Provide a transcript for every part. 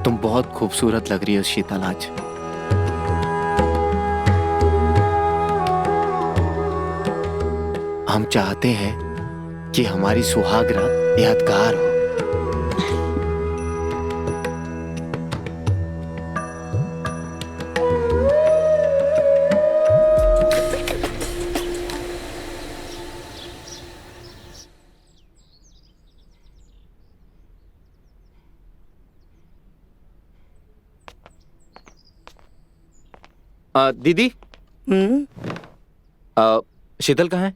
तुम बहुत खूबसूरत लग रही हो शीतल आज। हम चाहते हैं कि हमारी सुहाग रात यादगार हो। दीदी, शीतल कहाँ है?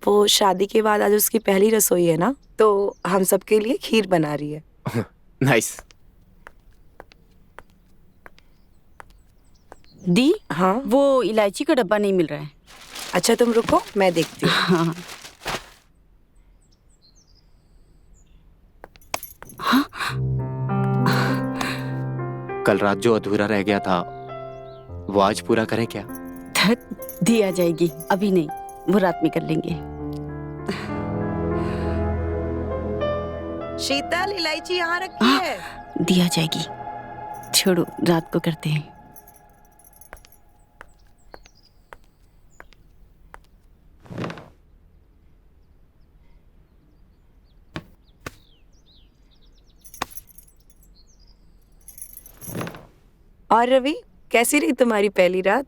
वो शादी के बाद आज उसकी पहली रसोई है ना, तो हम सबके लिए खीर बना रही है। नाइस। दी, हाँ, वो इलायची का डब्बा नहीं मिल रहा है। अच्छा तुम रुको, मैं देखती हूँ। हाँ। हाँ? कल रात जो अधूरा रह गया था वो आज पूरा करें क्या? दी आ जाएगी, अभी नहीं, वो रात में कर लेंगे। शीतल, इलायची यहाँ रखी है। दी आ जाएगी, छोड़ो, रात को करते हैं। और रवि, कैसी रही तुम्हारी पहली रात?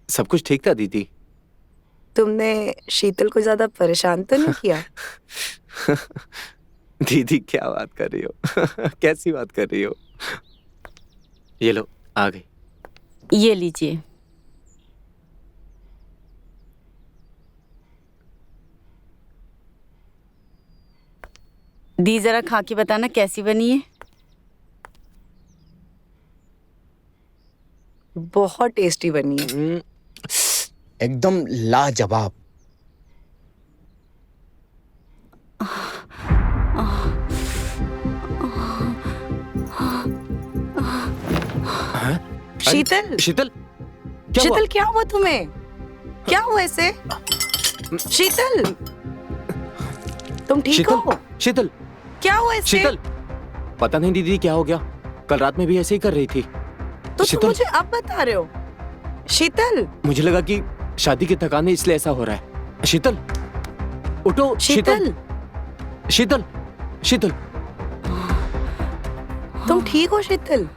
सब कुछ ठीक था दीदी। तुमने शीतल को ज्यादा परेशान तो नहीं किया? दीदी क्या बात कर रही हो? कैसी बात कर रही हो? ये लो, आ गई। ये लीजिए। दी, जरा खा के बताना कैसी बनी है। बहुत टेस्टी बनी है। एकदम लाजवाब। शीतल, शीतल, क्या शीतल हुआ? क्या हुआ तुम्हें? क्या हुआ ऐसे? शीतल, तुम ठीक शीतल, हो? शीतल, क्या हुआ ऐसे? शीतल, पता नहीं दीदी क्या हो गया। कल रात में भी ऐसे ही कर रही थी। तो शीतल, तुम मुझे अब बता रहे हो? शीतल, मुझे लगा कि शादी की थकान है इसलिए ऐसा हो रहा है। शीतल, उठो। शीतल, शीतल, शीतल, तुम ठीक हो शीतल?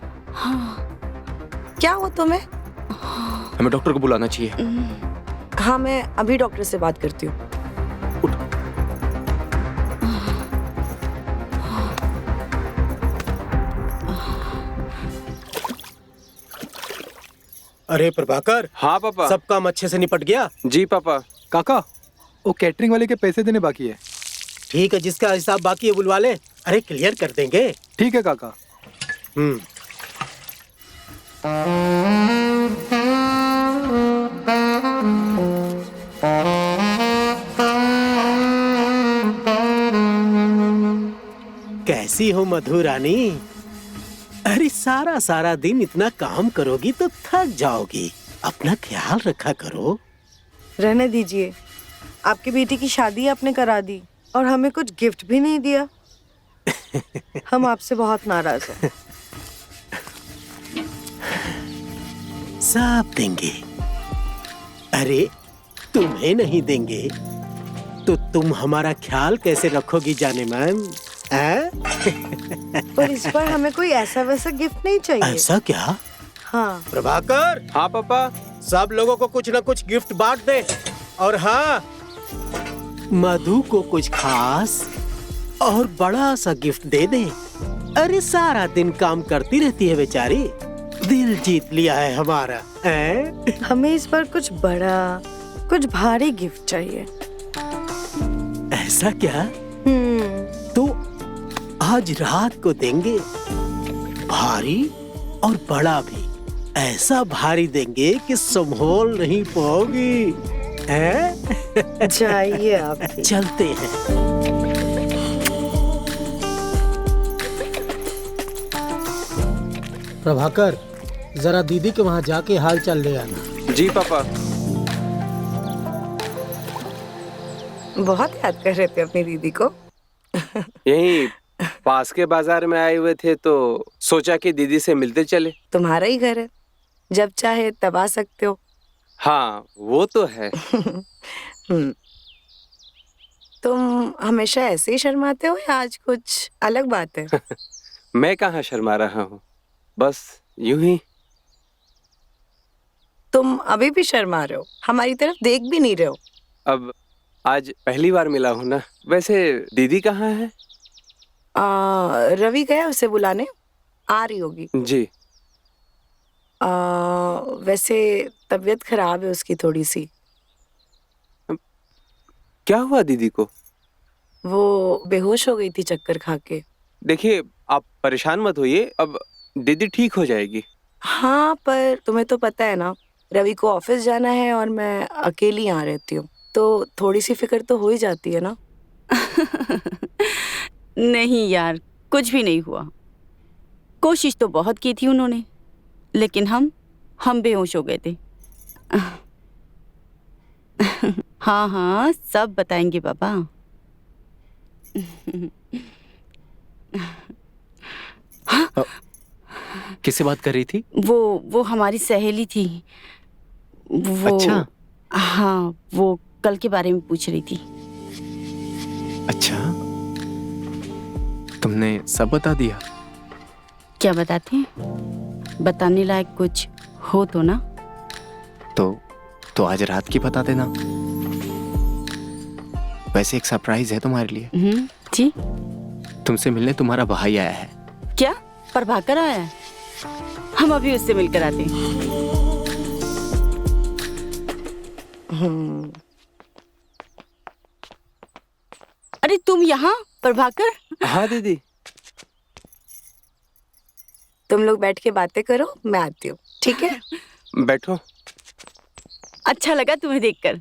क्या हुआ तुम्हें? हमें डॉक्टर को बुलाना चाहिए। हाँ, मैं अभी डॉक्टर से बात करती हूँ। अरे प्रभाकर। हाँ पापा। सब काम अच्छे से निपट गया? जी पापा। काका, वो कैटरिंग वाले के पैसे देने बाकी है। ठीक है, जिसका हिसाब बाकी है बुलवा ले। अरे क्लियर कर देंगे। ठीक है काका। कैसी हो मधु रानी? अरे सारा सारा दिन इतना काम करोगी तो थक जाओगी। अपना ख्याल रखा करो। रहने दीजिए, आपकी बेटी की शादी आपने करा दी और हमें कुछ गिफ्ट भी नहीं दिया। हम आपसे बहुत नाराज हैं। सब देंगे। अरे तुम्हें नहीं देंगे तो तुम हमारा ख्याल कैसे रखोगी जाने मन? पर इस बार हमें कोई ऐसा वैसा गिफ्ट नहीं चाहिए। ऐसा क्या? हाँ प्रभाकर। हाँ पापा। सब लोगों को कुछ न कुछ गिफ्ट बांट दे। और हाँ, मधु को कुछ खास और बड़ा सा गिफ्ट दे दे। अरे सारा दिन काम करती रहती है बेचारी, दिल जीत लिया है हमारा। हमें इस बार कुछ बड़ा, कुछ भारी गिफ्ट चाहिए। ऐसा क्या? तो आज रात को देंगे, भारी और बड़ा भी। ऐसा भारी देंगे कि संभाल नहीं पाओगी। जाइए आप। चलते हैं। प्रभाकर, जरा दीदी के वहाँ जाके हाल चाल ले आना। जी पापा। बहुत याद कर रहे थे अपनी दीदी को। यही पास के बाजार में आए हुए थे तो सोचा कि दीदी से मिलते चले। तुम्हारा ही घर है, जब चाहे तब आ सकते हो। हाँ वो तो है। तुम हमेशा ऐसे ही शर्माते हो या आज कुछ अलग बात है? मैं कहाँ शर्मा रहा हूँ, बस यूं ही। तुम अभी भी शर्मा रहे हो, हमारी तरफ देख भी नहीं रहे हो। अब आज पहली बार मिला हूँ ना। वैसे दीदी कहाँ है? रवि गया उसे बुलाने, आ रही होगी। जी। वैसे तबीयत खराब है उसकी थोड़ी सी। क्या हुआ दीदी को? वो बेहोश हो गई थी चक्कर खा के। देखिए आप परेशान मत होइए, अब दीदी ठीक हो जाएगी। हाँ पर तुम्हें तो पता है ना, रवि को ऑफिस जाना है और मैं अकेली यहाँ रहती हूँ, तो थोड़ी सी फिक्र तो हो ही जाती है ना। नहीं यार, कुछ भी नहीं हुआ। कोशिश तो बहुत की थी उन्होंने, लेकिन हम बेहोश हो गए थे। हाँ हाँ सब बताएंगे बाबा। किससे बात कर रही थी? वो हमारी सहेली थी। वो अच्छा। हाँ, वो कल के बारे में पूछ रही थी। अच्छा, तुमने सब बता दिया? क्या बताते हैं? बताने लायक कुछ हो तो ना। तो आज रात की बता देना। वैसे एक सरप्राइज है तुम्हारे लिए। जी। तुमसे मिलने तुम्हारा भाई आया है। क्या प्रभाकर आया है? हम अभी उससे मिलकर आते हैं। अरे तुम यहाँ प्रभाकर? हाँ दीदी। तुम लोग बैठ के बातें करो, मैं आती हूँ, ठीक है? बैठो। अच्छा लगा तुम्हें देखकर।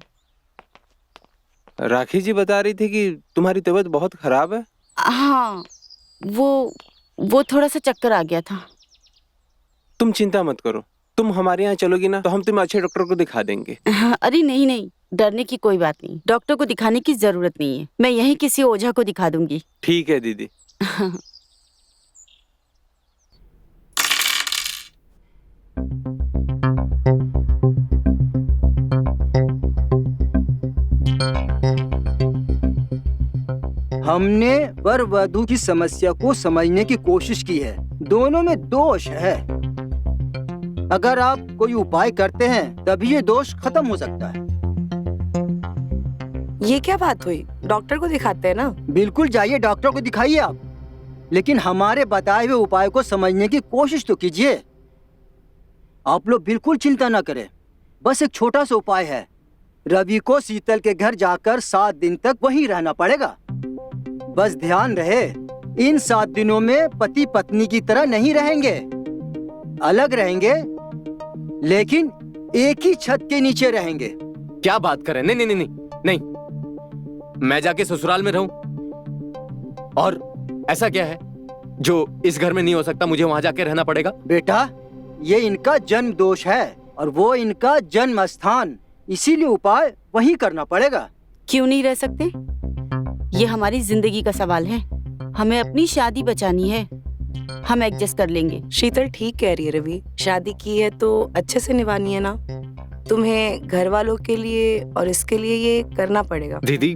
राखी जी बता रही थी कि तुम्हारी तबीयत बहुत खराब है। हाँ, वो थोड़ा सा चक्कर आ गया था। तुम चिंता मत करो, तुम हमारे यहाँ चलोगी ना तो हम तुम्हें अच्छे डॉक्टर को दिखा देंगे। हाँ, अरे नहीं, डरने की कोई बात नहीं। डॉक्टर को दिखाने की जरूरत नहीं है, मैं यहीं किसी ओझा को दिखा दूंगी। ठीक है दीदी। हमने वर वधू की समस्या को समझने की कोशिश की है। दोनों में दोष है। अगर आप कोई उपाय करते हैं तभी ये दोष खत्म हो सकता है। ये क्या बात हुई? डॉक्टर को दिखाते हैं ना। बिल्कुल जाइए, डॉक्टर को दिखाइए आप, लेकिन हमारे बताए हुए उपाय को समझने की कोशिश तो कीजिए। आप लोग बिल्कुल चिंता न करें, बस एक छोटा सा उपाय है। रवि को शीतल के घर जाकर 7 दिन तक वहीं रहना पड़ेगा। बस ध्यान रहे, इन 7 दिनों में पति पत्नी की तरह नहीं रहेंगे, अलग रहेंगे, लेकिन एक ही छत के नीचे रहेंगे। क्या बात कर रहे हैं? नहीं, मैं जाके ससुराल में रहूं? और ऐसा क्या है जो इस घर में नहीं हो सकता? मुझे वहां जाके रहना पड़ेगा? बेटा, ये इनका जन्म दोष है और वो इनका जन्म स्थान, इसीलिए उपाय वहीं करना पड़ेगा। क्यों नहीं रह सकते? ये हमारी जिंदगी का सवाल है, हमें अपनी शादी बचानी है, हम एडजस्ट कर लेंगे। शीतल ठीक कह रही है रवि, शादी की है तो अच्छे से निभानी है ना। तुम्हें घर वालों के लिए और इसके लिए ये करना पड़ेगा। दीदी,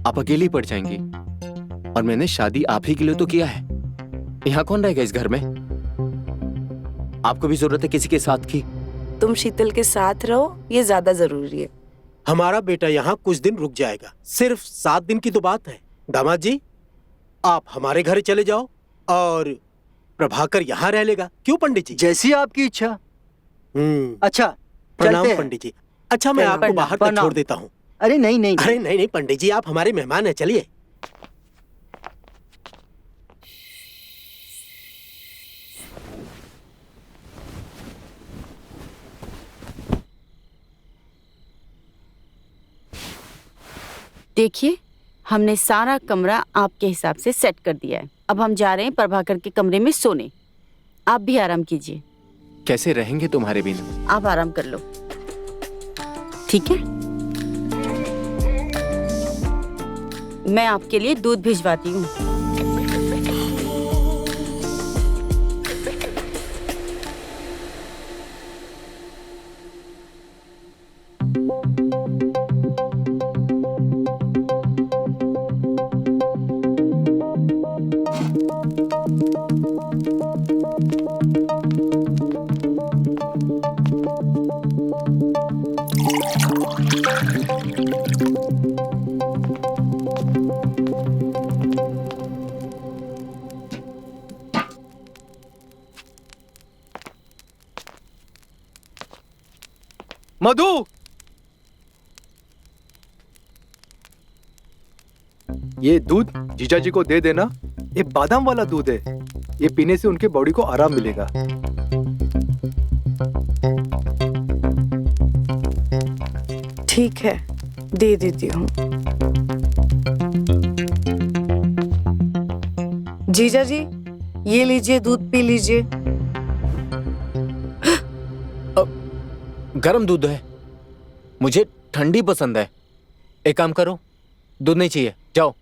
आप अकेली पड़ जाएंगी, और मैंने शादी आप ही के लिए तो किया है। यहाँ कौन रहेगा इस घर में? आपको भी जरूरत है किसी के साथ की। तुम शीतल के साथ रहो, ये ज्यादा जरूरी है। हमारा बेटा यहाँ कुछ दिन रुक जाएगा, सिर्फ 7 दिन की तो बात है। दामाद जी, आप हमारे घर चले जाओ और प्रभाकर यहाँ रह लेगा। क्यों पंडित जी? जैसी आपकी इच्छा। अच्छा, प्रणाम चलते हैं। पंडित जी। अच्छा, मैं आपको बाहर तक छोड़ देता हूँ। अरे नहीं, अरे नहीं पंडित जी, आप हमारे मेहमान हैं, चलिए। देखिए, हमने सारा कमरा आपके हिसाब से सेट कर दिया है। अब हम जा रहे हैं प्रभाकर के कमरे में सोने। आप भी आराम कीजिए। कैसे रहेंगे तुम्हारे बिना? आप आराम कर लो, ठीक है? मैं आपके लिए दूध भिजवाती हूँ। मधु, ये दूध जीजा जी को दे देना। ये बादाम वाला दूध है, ये पीने से उनके बॉडी को आराम मिलेगा। ठीक है, दे देती हूँ। जीजा जी, ये लीजिए, दूध पी लीजिए। गरम दूध है, मुझे ठंडी पसंद है। एक काम करो, दूध नहीं चाहिए, जाओ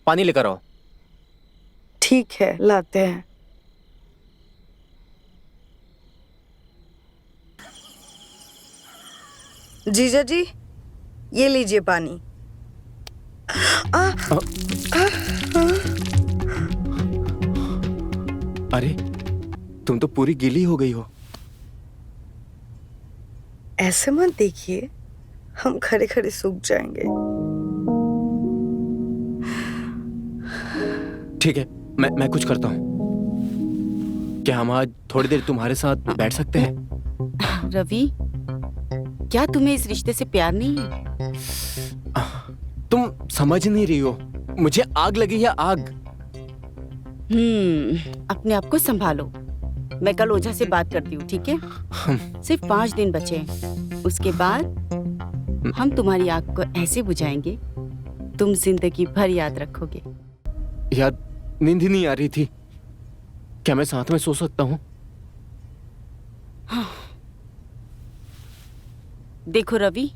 पानी लेकर आओ। ठीक है, लाते हैं। जीजा जी, ये लीजिए पानी। अरे तुम तो पूरी गीली हो गई हो। ऐसे मत देखिए, हम खड़े खड़े सूख जाएंगे। ठीक है, मैं कुछ करता हूँ। क्या हम आज थोड़ी देर तुम्हारे साथ बैठ सकते हैं? रवि, क्या तुम्हें इस रिश्ते से प्यार नहीं है? तुम समझ नहीं रही हो, मुझे आग लगी है, आग। अपने आप को संभालो। मैं कल ओझा से बात करती हूँ, ठीक है? सिर्फ 5 दिन बचे हैं। उसके बाद हम तुम्हारी आग को ऐसे बुझाएंगे, तुम जिंदगी भर याद रखोगे। यार, नींद ही नहीं आ रही थी। क्या मैं साथ में सो सकता हूँ? देखो रवि,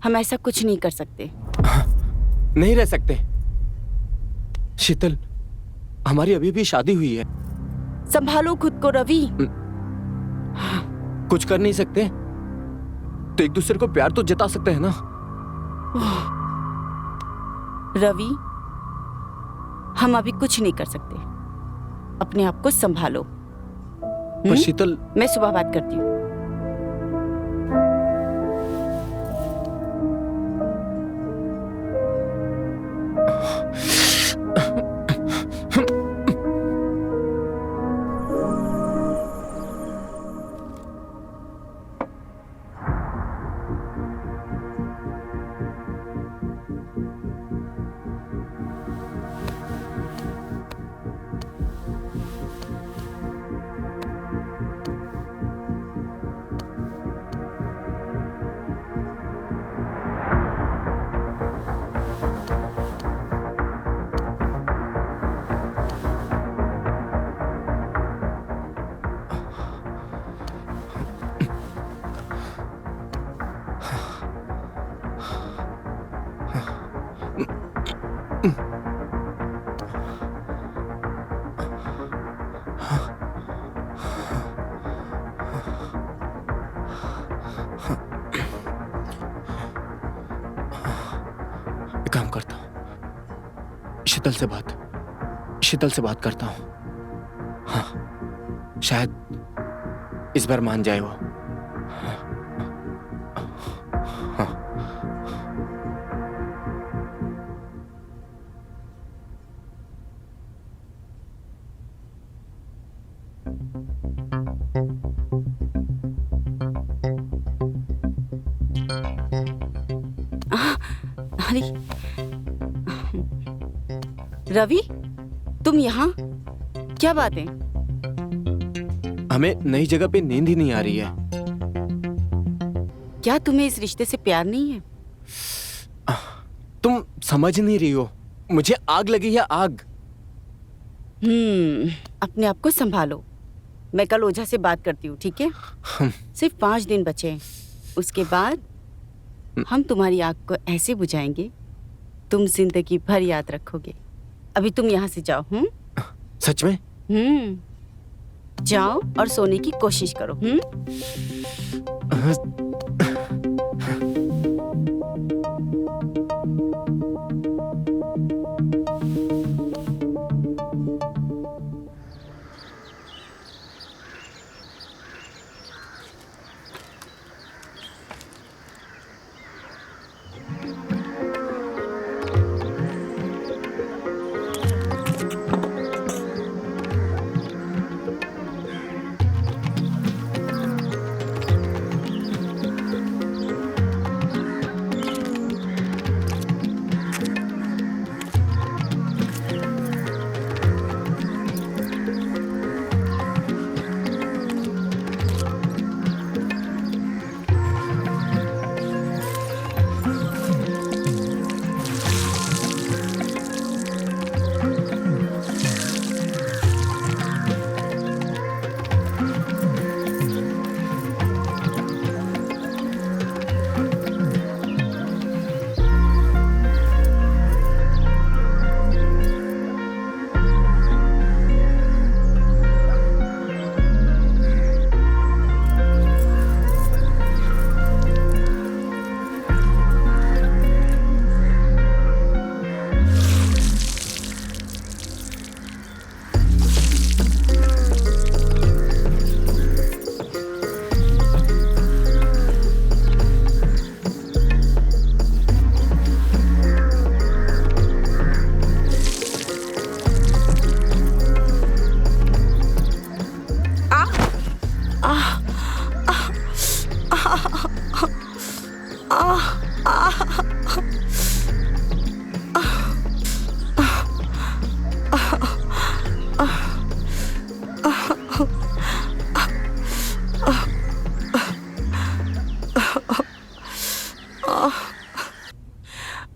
हम ऐसा कुछ नहीं कर सकते। नहीं रह सकते। शीतल, हमारी अभी भी शादी हुई है। संभालो खुद को रवि। कुछ कर नहीं सकते तो एक दूसरे को प्यार तो जता सकते हैं ना। रवि, हम अभी कुछ नहीं कर सकते। अपने आप को संभालो। पर शीतल, मैं सुबह बात करती हूँ। काम करता हूँ, शीतल से बात करता हूँ। हाँ, शायद इस बार मान जाए वो। हाँ। अरे रवि, तुम यहाँ? क्या बात है? हमें नई जगह पे नींद ही नहीं आ रही है। क्या तुम्हें इस रिश्ते से प्यार नहीं है? तुम समझ नहीं रही हो, मुझे आग लगी है, आग। अपने आप को संभालो। मैं कल ओझा से बात करती हूँ, ठीक है? सिर्फ 5 दिन बचे हैं। उसके बाद हम तुम्हारी आग को ऐसे बुझाएंगे, तुम जिंदगी भर याद रखोगे। अभी तुम यहाँ से जाओ। सच में? जाओ और सोने की कोशिश करो।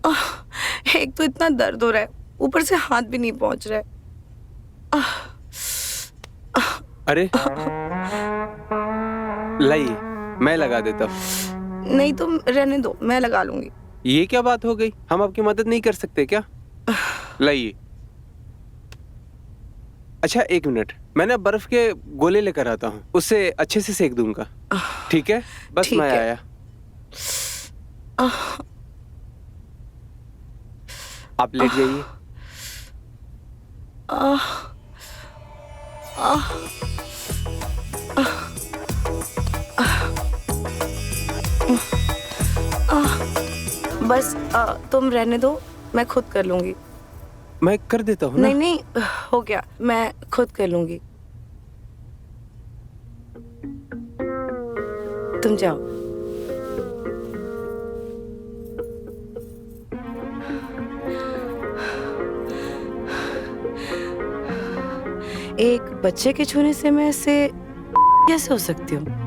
एक तो इतना दर्द हो रहा है, ऊपर से हाथ भी नहीं पहुंच रहा है। अरे लाइए, मैं लगा देता हूँ। नहीं, तुम रहने दो, मैं लगा लूंगी। ये क्या बात हो गई? हम आपकी मदद नहीं कर सकते क्या? लाइए। अच्छा, 1 मिनट, मैं ना बर्फ के गोले लेकर आता हूँ, उससे अच्छे से सेक दूंगा। ठीक है, बस ठीक मैं है। आया। आप लेट जाइए। बस तुम रहने दो, मैं खुद कर लूंगी। मैं कर देता हूँ ना। नहीं नहीं, हो गया, मैं खुद कर लूंगी। तुम जाओ। एक बच्चे के छूने से मैं ऐसे कैसे हो सकती हूँ?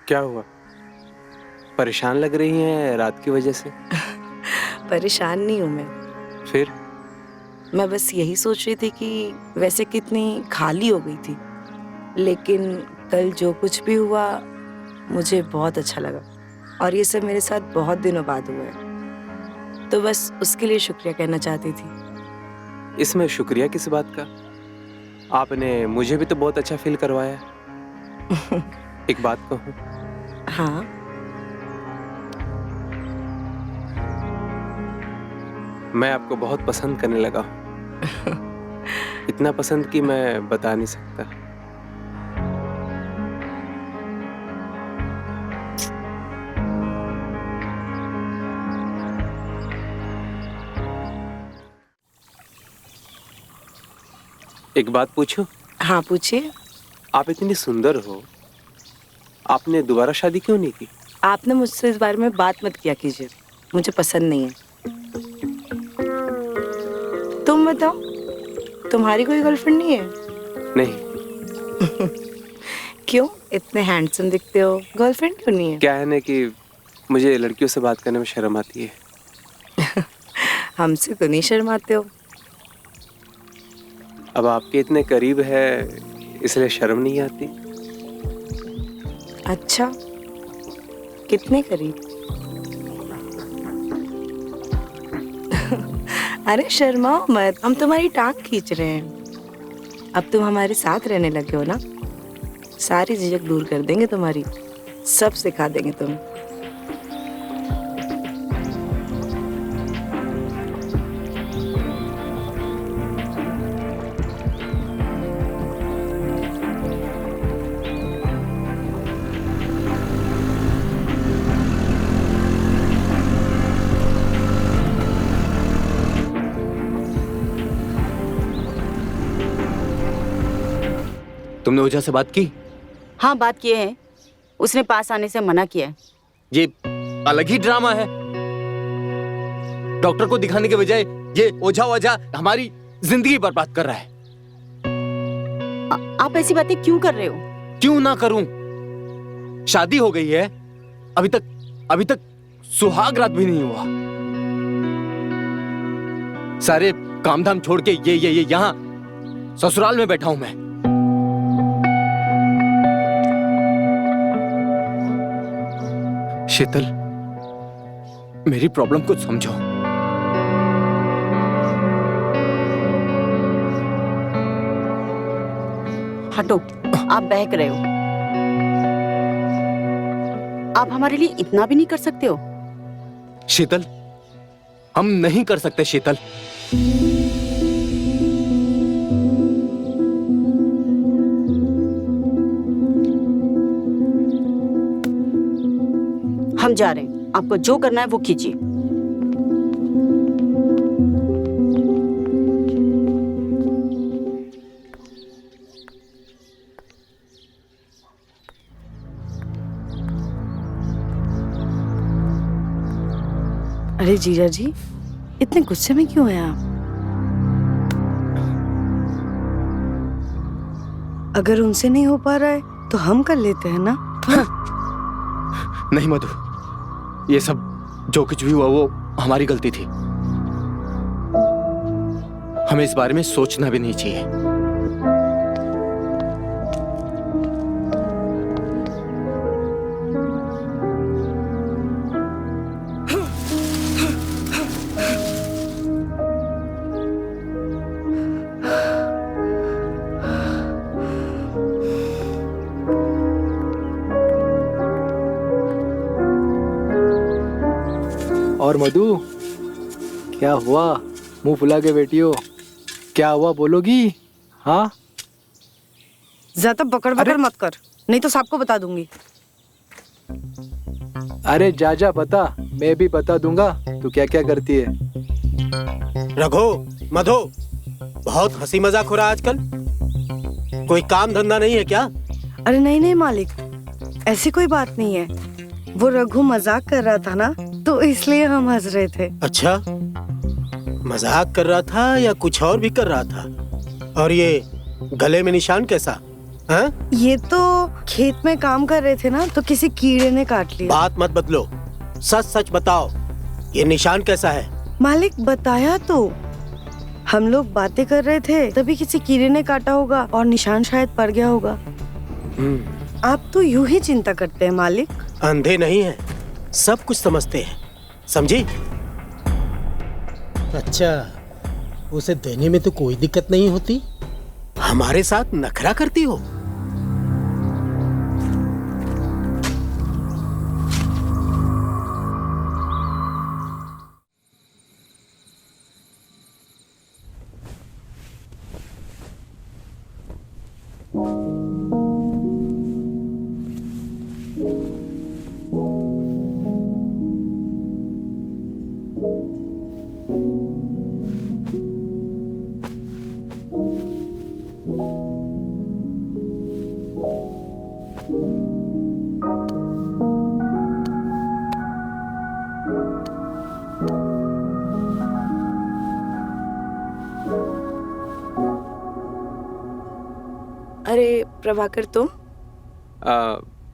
क्या हुआ? परेशान लग रही हैं रात की वजह से? परेशान नहीं हूँ मैं। फिर? मैं बस यही सोच रही थी कि वैसे कितनी खाली हो गई थी, लेकिन कल जो कुछ भी हुआ मुझे बहुत अच्छा लगा, और ये सब मेरे साथ बहुत दिनों बाद हुआ है, तो बस उसके लिए शुक्रिया कहना चाहती थी। इसमें शुक्रिया किस बात का? आपने मुझे भी तो बहुत अच्छा फील करवाया। एक बात कहूँ? हाँ। मैं आपको बहुत पसंद करने लगा हूँ। इतना पसंद कि मैं बता नहीं सकता। एक बात पूछूं? हाँ, पूछिए। आप इतनी सुंदर हो, आपने दोबारा शादी क्यों नहीं की? आपने मुझसे इस बारे में बात मत किया कीजिए, मुझे पसंद नहीं है। तुम बताओ, तुम्हारी कोई गर्लफ्रेंड नहीं है? नहीं। क्यों? इतने हैंडसम दिखते हो, गर्लफ्रेंड क्यों नहीं है? क्या है ना कि मुझे लड़कियों से बात करने में शर्म आती है। हमसे तो नहीं शर्माते हो। अब आपके इतने करीब है, इसलिए शर्म नहीं आती। अच्छा, कितने करीब? अरे शर्माओ मत, हम तुम्हारी टांग खींच रहे हैं। अब तुम हमारे साथ रहने लगे हो ना, सारी झिझक दूर कर देंगे तुम्हारी, सब सिखा देंगे तुम्हें। तुमने ओझा से बात की? हाँ, बात किए हैं। उसने पास आने से मना किया है। ये अलग ही ड्रामा है। डॉक्टर को दिखाने के बजाय ये ओझा ओझा हमारी जिंदगी बर्बाद कर रहा है। आप ऐसी बातें क्यों कर रहे हो? क्यों ना करूं? शादी हो गई है, अभी तक सुहाग रात भी नहीं हुआ। सारे काम धाम छोड़ के ये यहाँ ससुराल में बैठा हूं मैं। शीतल, मेरी प्रॉब्लम कुछ समझो। हटो, आप बहक रहे हो। आप हमारे लिए इतना भी नहीं कर सकते हो? शीतल, हम नहीं कर सकते शीतल। हम जा रहे हैं, आपको जो करना है वो कीजिए। अरे जीजा जी, इतने गुस्से में क्यों हैं आप? अगर उनसे नहीं हो पा रहा है तो हम कर लेते हैं ना। नहीं मधु, ये सब जो कुछ भी हुआ वो हमारी गलती थी। हमें इस बारे में सोचना भी नहीं चाहिए। और मधु, क्या हुआ? मुंह फुला के बैठी हो, क्या हुआ बोलोगी? हाँ, ज्यादा बकड़ बकड़ मत कर, नहीं तो सबको बता दूंगी। अरे जा जा बता, मैं भी बता दूंगा तू क्या क्या करती है। रघु, मधु, बहुत हंसी मजाक हो रहा है आजकल। कोई काम धंधा नहीं है क्या? अरे नहीं नहीं मालिक, ऐसी कोई बात नहीं है। वो रघु मजाक कर रहा था ना, तो इसलिए हम हंस रहे थे। अच्छा, मजाक कर रहा था या कुछ और भी कर रहा था? और ये गले में निशान कैसा? हाँ? ये तो खेत में काम कर रहे थे ना, तो किसी कीड़े ने काट लिया। बात मत बदलो, सच सच बताओ, ये निशान कैसा है? मालिक बताया तो, हम लोग बातें कर रहे थे तभी किसी कीड़े ने काटा होगा और निशान शायद पड़ गया होगा। आप तो यूं ही चिंता करते हैं मालिक। अंधे नहीं है, सब कुछ समझते हैं, समझी? अच्छा, उसे देने में तो कोई दिक्कत नहीं होती? हमारे साथ नखरा करती हो? अरे प्रभाकर, तुम?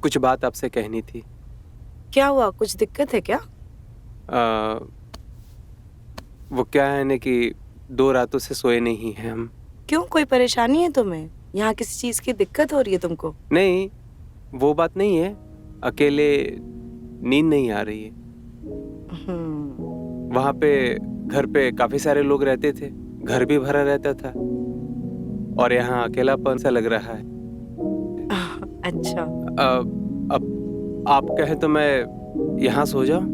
कुछ बात आपसे कहनी थी। क्या हुआ, कुछ दिक्कत है क्या? वो क्या है ना कि 2 रातों से सोए नहीं हैं हम। क्यों, कोई परेशानी है तुम्हें? यहाँ किसी चीज की दिक्कत हो रही है तुमको? नहीं, वो बात नहीं है, अकेले नींद नहीं आ रही है। वहाँ पे घर पे काफी सारे लोग रहते थे, घर भी भरा रहता था, और यहाँ अकेलापन सा लग रहा है। अच्छा, अब आप कहे तो मैं यहाँ सो जाऊं?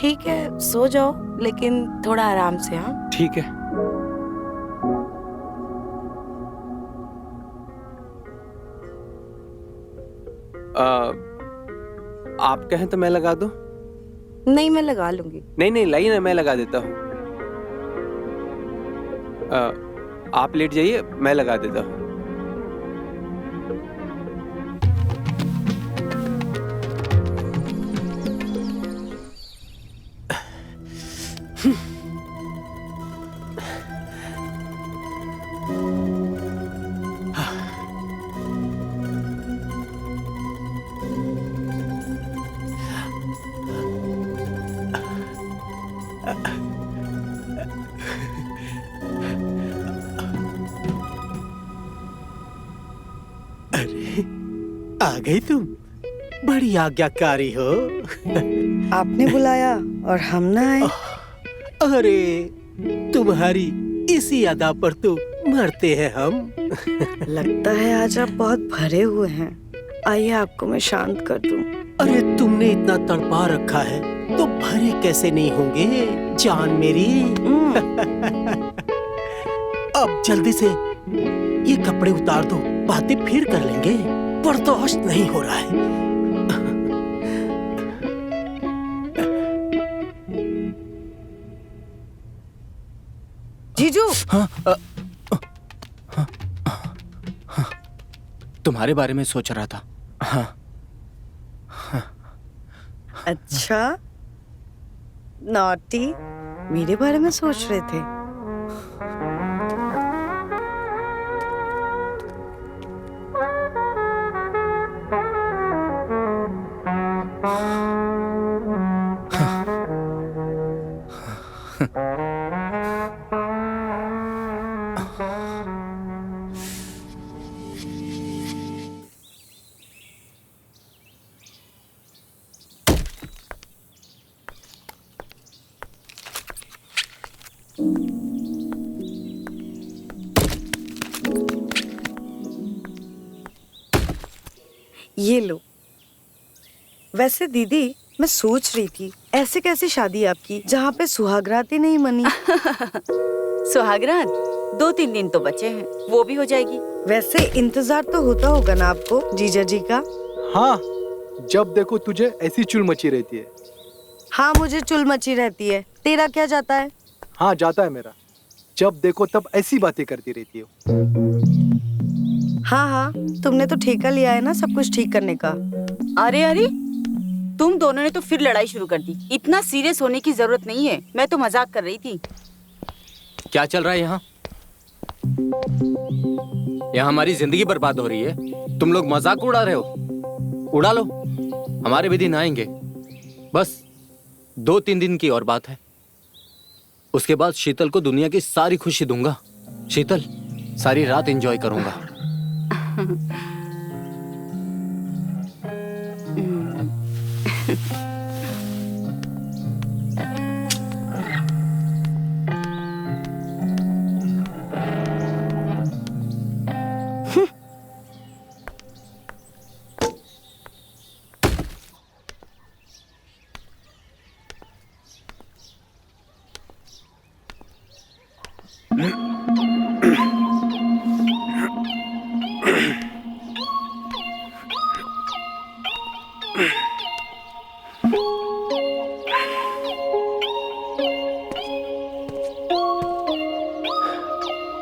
ठीक है, सो जाओ, लेकिन थोड़ा आराम से। हाँ ठीक है। आप कहें तो मैं लगा दूं? नहीं, मैं लगा लूंगी। नहीं नहीं, लाइए ना, मैं लगा देता हूँ। आप लेट जाइए, मैं लगा देता हूँ। आ गई तुम, बड़ी आज्ञाकारी हो। आपने बुलाया और हम ना आए? अरे तुम्हारी इसी अदा पर तो मरते हैं हम। लगता है आज आप बहुत भरे हुए हैं। आइए आपको मैं शांत कर दूं। अरे तुमने इतना तड़पा रखा है तो भरे कैसे नहीं होंगे जान मेरी। अब जल्दी से ये कपड़े उतार दो, बातें फिर कर लेंगे, बर्दाश्त नहीं हो रहा है। जीजू, तुम्हारे बारे में सोच रहा था। हाँ, अच्छा, नॉटी, मेरे बारे में सोच रहे थे। ये लो। वैसे दीदी, मैं सोच रही थी ऐसे कैसी शादी आपकी जहाँ पे सुहागरात ही नहीं मनी। सुहागरात 2-3 दिन तो बचे हैं, वो भी हो जाएगी। वैसे इंतजार तो होता होगा ना आपको जीजा जी का? हाँ, जब देखो तुझे ऐसी चुल मची रहती है। हाँ, मुझे चुल मची रहती है। तेरा क्या जाता है? हाँ, जाता है मेरा। जब देखो तब ऐसी बातें करती रहती हो। हाँ हाँ, तुमने तो ठेका लिया है ना सब कुछ ठीक करने का। अरे अरे, तुम दोनों ने तो फिर लड़ाई शुरू कर दी। इतना सीरियस होने की जरूरत नहीं है, मैं तो मजाक कर रही थी। क्या चल रहा है यहाँ? यहाँ हमारी जिंदगी बर्बाद हो रही है, तुम लोग मजाक उड़ा रहे हो। उड़ा लो, हमारे भी दिन आएंगे। बस 2-3 दिन की और बात है। उसके बाद शीतल को दुनिया की सारी खुशी दूंगा। शीतल, सारी रात एंजॉय करूंगा।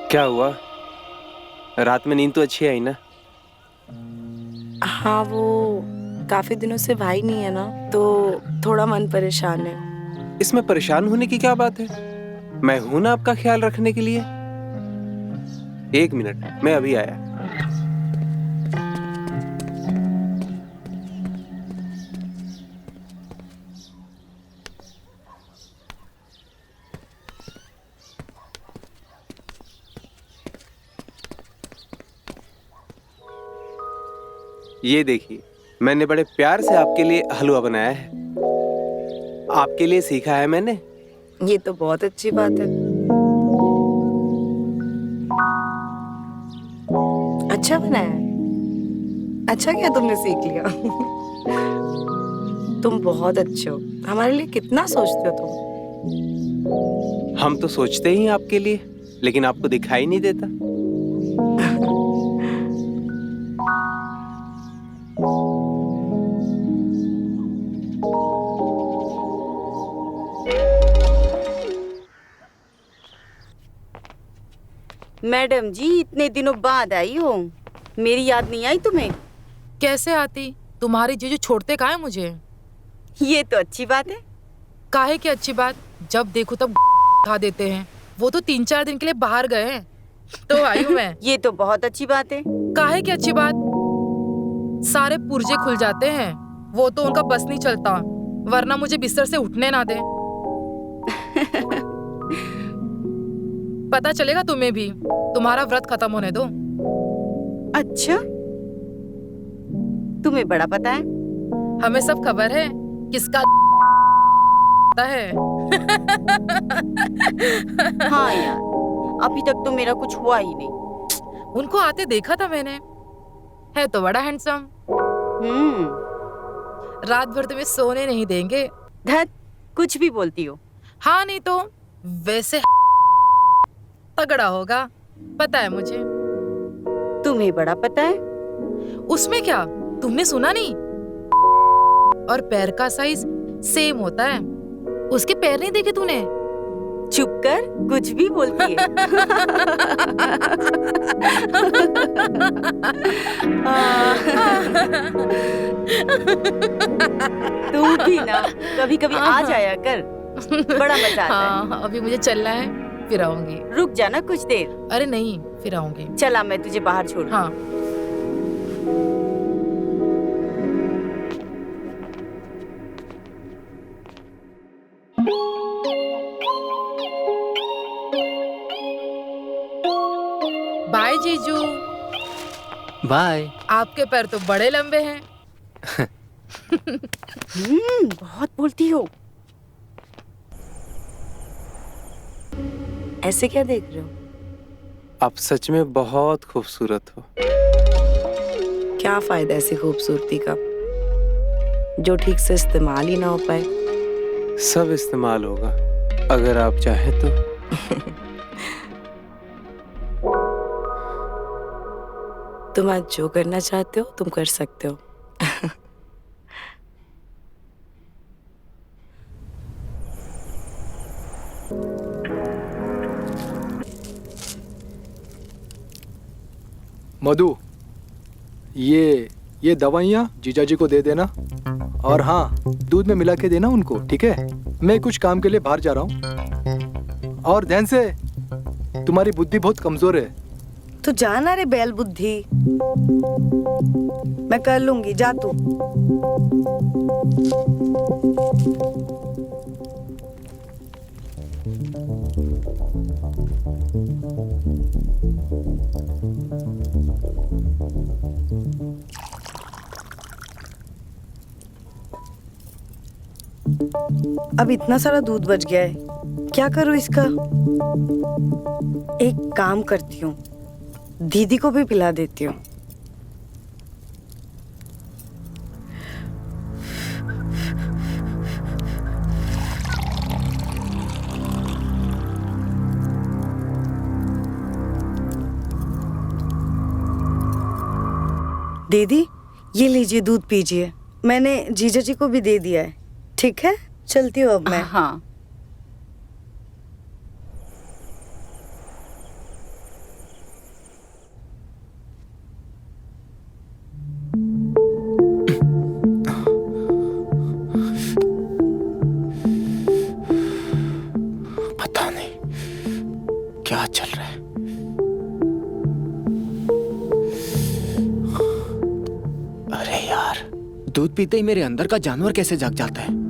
क्या हुआ? रात में नींद तो अच्छी आई ना? हाँ, वो काफी दिनों से भाई नहीं है ना, तो थोड़ा मन परेशान है। इसमें परेशान होने की क्या बात है? मैं हूं ना आपका ख्याल रखने के लिए। 1 मिनट, मैं अभी आया। ये देखिए, मैंने बड़े प्यार से आपके लिए हलवा बनाया है। आपके लिए सीखा है मैंने। ये तो बहुत अच्छी बात है। अच्छा बनाया है। अच्छा क्या तुमने सीख लिया। तुम बहुत अच्छे हो, हमारे लिए कितना सोचते हो तुम। हम तो सोचते ही हैं आपके लिए, लेकिन आपको दिखाई नहीं देता। मैडम जी, इतने दिनों बाद आई हो, मेरी याद नहीं आई तुम्हें? कैसे आती? तुम्हारी जीजू छोड़ते काहे मुझे? ये तो अच्छी बात है। काहे की अच्छी बात? जब देखो तब उठा देते हैं। वो तो 3-4 दिन के लिए बाहर गए हैं, तो आई हूँ मैं। ये तो बहुत अच्छी बात है। काहे की अच्छी बात? सारे पुर्जे खुल जाते हैं, वो तो उनका बस नहीं चलता, वरना मुझे बिस्तर से उठने ना दे। पता चलेगा तुम्हें भी, तुम्हारा व्रत खत्म होने दो। अच्छा, तुम्हें बड़ा पता है? हमें सब खबर है किसका है। हाँ यार, अभी तक तो मेरा कुछ हुआ ही नहीं। उनको आते देखा था मैंने, है तो बड़ा हैंडसम। रात भर तुम्हें सोने नहीं देंगे। धत, कुछ भी बोलती हो। हाँ नहीं तो, वैसे तगड़ा होगा, पता है मुझे। तुम्हें बड़ा पता है? उसमें क्या, तुमने सुना नहीं? और पैर का साइज सेम होता है। उसके पैर नहीं देखे तूने? चुप कर, कुछ भी बोलती है। तुम तू भी ना कभी कभी आ जाया कर, बड़ा मजा आता है। हाँ, अभी मुझे चलना है, फिर आऊंगी। रुक जाना कुछ देर। अरे नहीं, फिर आऊंगी। चला मैं तुझे बाहर छोड़। हाँ। बाय जीजू। बाय। आपके पैर तो बड़े लंबे हैं। बहुत बोलती हो। ऐसे क्या देख रहे हो? आप सच में बहुत खूबसूरत हो। क्या फायदा ऐसी खूबसूरती का जो ठीक से इस्तेमाल ही ना हो पाए। सब इस्तेमाल होगा अगर आप चाहे तो। तुम आज जो करना चाहते हो तुम कर सकते हो। मधु, ये दवाइयाँ जीजाजी को दे देना, और हाँ, दूध में मिला के देना उनको, ठीक है? मैं कुछ काम के लिए बाहर जा रहा हूँ। और ध्यान से, तुम्हारी बुद्धि बहुत कमजोर है। तो जाना रे बैल बुद्धि, मैं कर लूंगी, जा तू। अब इतना सारा दूध बच गया है, क्या करूं इसका? एक काम करती हूँ, दीदी को भी पिला देती हूँ। दीदी, ये लीजिए, दूध पीजिए। मैंने जीजा जी को भी दे दिया है। ठीक है, चलती हूँ अब मैं। हाँ। पता नहीं क्या चल रहा है। अरे यार, दूध पीते ही मेरे अंदर का जानवर कैसे जाग जाता है।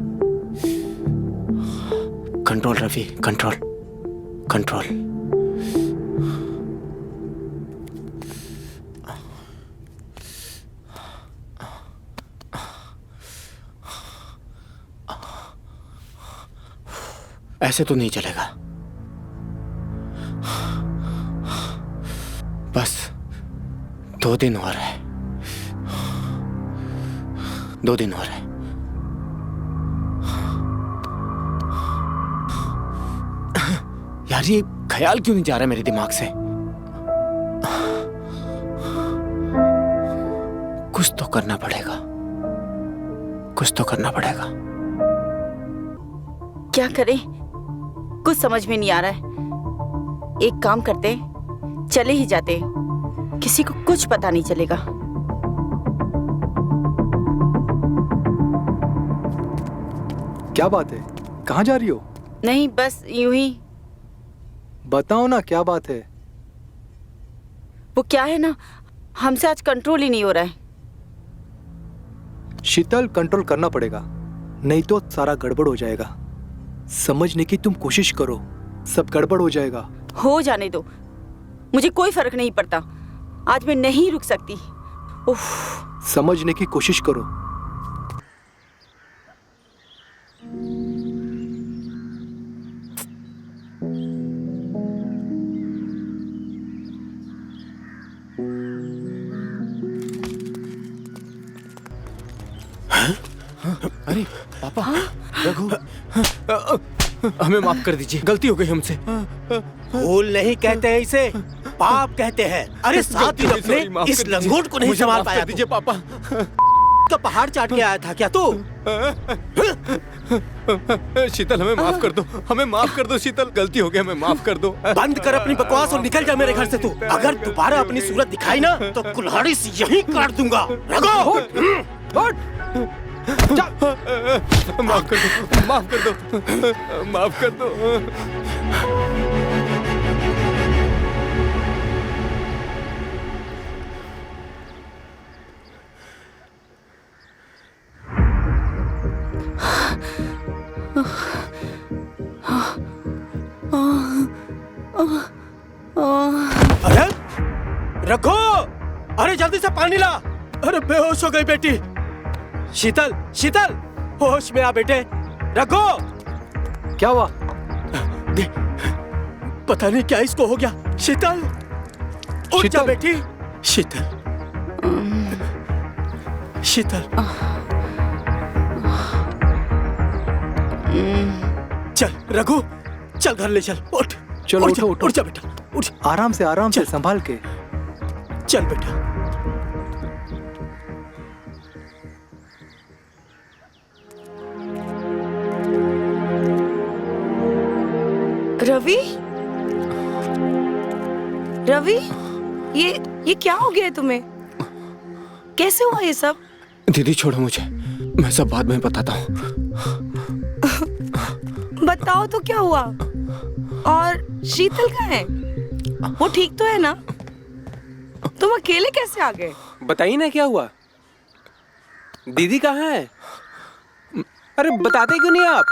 Control Ravi, control control. ऐसे तो नहीं चलेगा। बस 2 दिन और है, 2 दिन और है। यार, ये ख्याल क्यों नहीं जा रहा मेरे दिमाग से? कुछ तो करना पड़ेगा, कुछ तो करना पड़ेगा। क्या करें, कुछ समझ में नहीं आ रहा है। एक काम करते, चले ही जाते, किसी को कुछ पता नहीं चलेगा। क्या बात है, कहाँ जा रही हो? नहीं, बस यूं ही। बताओ ना, क्या बात है? वो क्या है ना, हमसे आज कंट्रोल ही नहीं हो रहा है। शीतल, कंट्रोल करना पड़ेगा, नहीं तो सारा गड़बड़ हो जाएगा। समझने की तुम कोशिश करो, सब गड़बड़ हो जाएगा। हो जाने दो, मुझे कोई फर्क नहीं पड़ता। आज मैं नहीं रुक सकती। उफ। समझने की कोशिश करो। अरे पापा, रघु, हमें माफ कर दीजिए, गलती हो गई हमसे। भूल नहीं कहते हैं इसे, पाप कहते हैं। अरे 7 दिन अपने इस लंगोट को नहीं संभाल पाया। दीजिए पापा। तो पहाड़ चाट के आया था क्या तू? शीतल, हमें माफ कर दो, हमें माफ कर दो शीतल, गलती हो गई, हमें माफ कर दो। बंद कर अपनी बकवास और निकल जा मेरे घर से तू। अगर दोबारा अपनी सूरत दिखाई ना तो कुल्हाड़ी से यहीं काट दूंगा। रघु! माफ कर दो, माफ कर दो, माफ कर दो। अरे रखो, अरे जल्दी से पानी ला। अरे बेहोश हो गई बेटी। शीतल, शीतल, होश में आ बेटे। रखो। क्या हुआ? पता नहीं क्या इसको हो गया। शीतल, उठ जा बेटी। शीतल, शीतल, चल रघु, चल घर ले चल। उठ, चलो उठो उठो। उठ जा बेटा, उठ। आराम से संभाल के। चल बेटा। रवि, रवि, ये क्या हो गया है तुम्हें? कैसे हुआ ये सब? दीदी छोड़ो मुझे, मैं सब बाद में बताता हूँ। बताओ तो क्या हुआ? और शीतल कहाँ है? वो ठीक तो है ना? तुम अकेले कैसे आ गए? बताइए ना क्या हुआ। दीदी कहाँ है? अरे बताते क्यों नहीं आप?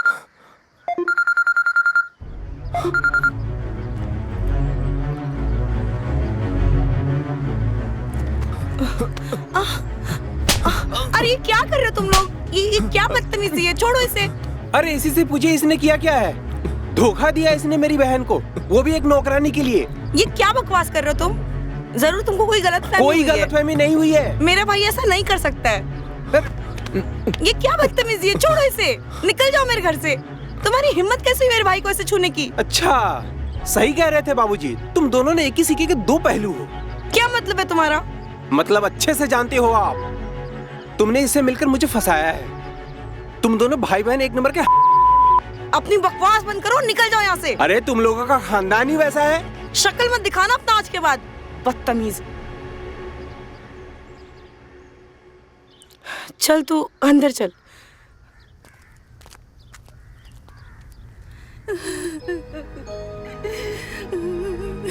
अरे ये क्या कर रहे हो तुम लोग? ये क्या बदतमीजी है? छोड़ो इसे। अरे इसी से पूछिए इसने किया क्या है। धोखा दिया इसने मेरी बहन को, वो भी एक नौकरानी के लिए। ये क्या बकवास कर रहे हो तुम? जरूर तुमको कोई गलतफहमी हुई है। कोई गलतफहमी नहीं हुई है। मेरा भाई ऐसा नहीं कर सकता है। ये क्या बदतमीजी है? छोड़ो इसे, निकल जाओ मेरे घर से। तुम्हारी हिम्मत कैसे हुई मेरे भाई को ऐसे छूने की? अच्छा, सही कह रहे थे बाबूजी, तुम दोनों ने एक ही सिक्के के दो पहलू हो। क्या मतलब है तुम्हारा? मतलब अच्छे से जानते हो आप। तुमने इससे मिलकर मुझे फंसाया है। तुम दोनों भाई बहन एक नंबर के। अपनी बकवास बंद करो, निकल जाओ यहाँ से। अरे तुम लोगों का खानदान ही वैसा है। शक्ल मत दिखाना अपना आज के बाद, बदतमीज। चल तू अंदर चल।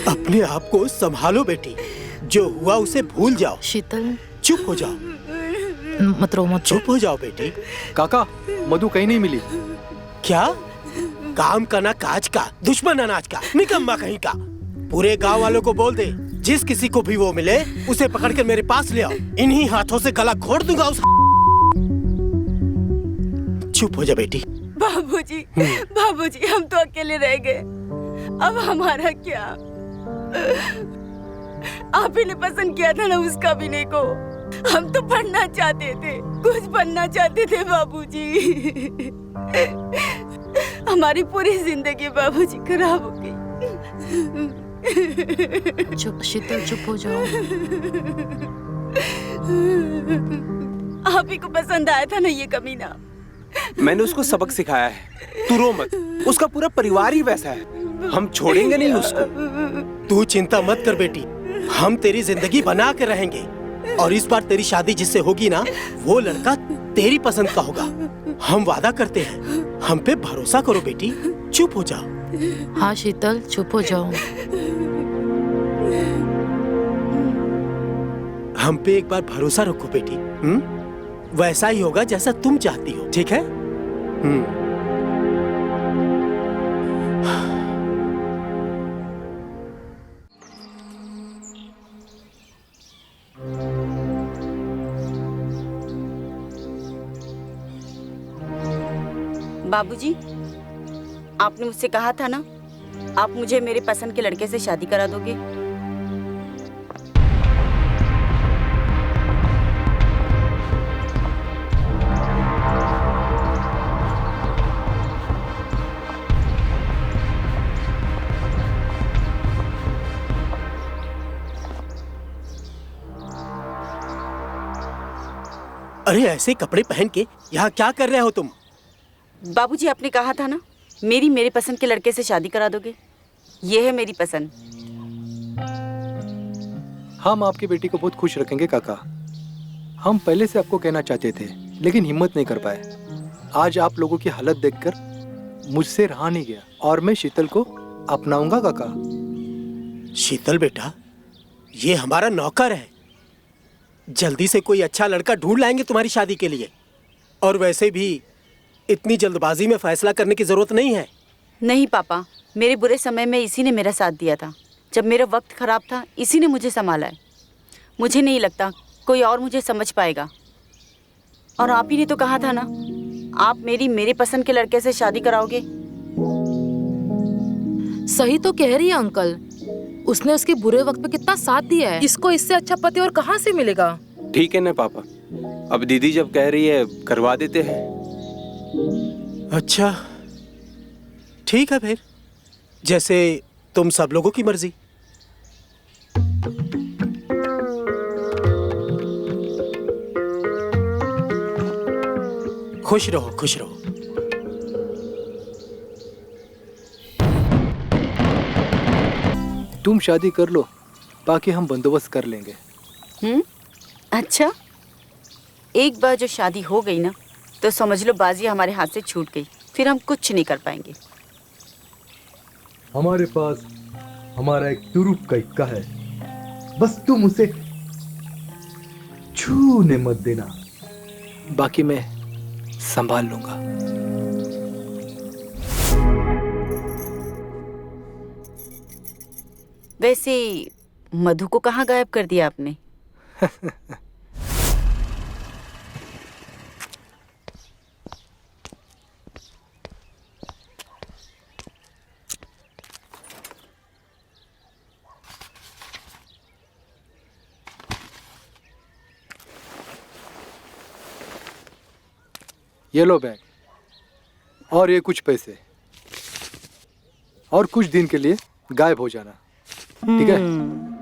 अपने आप को संभालो बेटी, जो हुआ उसे भूल जाओ। शीतल, चुप हो जाओ, मत रो, मत। चुप हो जाओ बेटी। काका, मधु कहीं नहीं मिली। क्या? काम का ना काज का, दुश्मन अनाज का, निकम्मा कहीं का। पूरे गांव वालों को बोल दे, जिस किसी को भी वो मिले उसे पकड़ कर मेरे पास ले आओ। इन्हीं हाथों से गला घोट दूंगा उस। चुप हो जा बेटी। बाबूजी, बाबूजी, हम तो अकेले रह गए, अब हमारा क्या? आप ही ने पसंद किया था ना उस कमीने को। हम तो पढ़ना चाहते थे, कुछ बनना चाहते थे बाबूजी। हमारी पूरी जिंदगी बाबूजी खराब हो गई। चुप शीतल, चुप हो जाओ। आप ही को पसंद आया था ना ये कमीना। मैंने उसको सबक सिखाया है, तू रो मत। उसका पूरा परिवार ही वैसा है, हम छोड़ेंगे नहीं उसको। तू चिंता मत कर बेटी, हम तेरी जिंदगी बना के रहेंगे। और इस बार तेरी शादी जिससे होगी ना, वो लड़का तेरी पसंद का होगा। हम वादा करते हैं, हम पे भरोसा करो बेटी। चुप हो जाओ। हाँ शीतल, चुप हो जाओ। हम पे एक बार भरोसा रखो बेटी। वैसा ही होगा जैसा तुम चाहती हो, ठीक है? बाबूजी, आपने मुझसे कहा था ना, आप मुझे मेरे पसंद के लड़के से शादी करा दोगे। अरे ऐसे कपड़े पहन के यहाँ क्या कर रहे हो तुम? बाबूजी, आपने कहा था ना, मेरे पसंद के लड़के से शादी करा दोगे। ये है मेरी पसंद। हम आपकी बेटी को बहुत खुश रखेंगे काका। हम पहले से आपको कहना चाहते थे लेकिन हिम्मत नहीं कर पाए। आज आप लोगों की हालत देखकर मुझसे रहा नहीं गया और मैं शीतल को अपनाऊंगा काका। शीतल बेटा, ये हमारा नौकर है। जल्दी से कोई अच्छा लड़का ढूंढ लाएंगे तुम्हारी शादी के लिए। और वैसे भी इतनी जल्दबाजी में फैसला करने की जरूरत नहीं है। नहीं पापा, मेरे बुरे समय में इसी ने मेरा साथ दिया था। जब मेरा वक्त खराब था इसी ने मुझे संभाला है। मुझे नहीं लगता कोई और मुझे समझ पाएगा। और आप ही ने तो कहा था ना, आप मेरे पसंद के लड़के से शादी कराओगे। सही तो कह रही है अंकल, उसने उसके बुरे वक्त में कितना साथ दिया है। इसको इससे अच्छा पति और कहाँ से मिलेगा। ठीक है ना पापा, अब दीदी जब कह रही है करवा देते हैं। अच्छा ठीक है फिर, जैसे तुम सब लोगों की मर्जी। खुश रहो, खुश रहो। तुम शादी कर लो, बाकी हम बंदोबस्त कर लेंगे। अच्छा, एक बार जो शादी हो गई ना, तो समझ लो बाजी हमारे हाथ से छूट गई। फिर हम कुछ नहीं कर पाएंगे। हमारे पास हमारा एक तुरुप का इक्का है, बस तुम उसे छूने मत देना, बाकी मैं संभाल लूंगा। वैसे मधु को कहाँ गायब कर दिया आपने? ये लो बैग और ये कुछ पैसे, और कुछ दिन के लिए गायब हो जाना, ठीक है?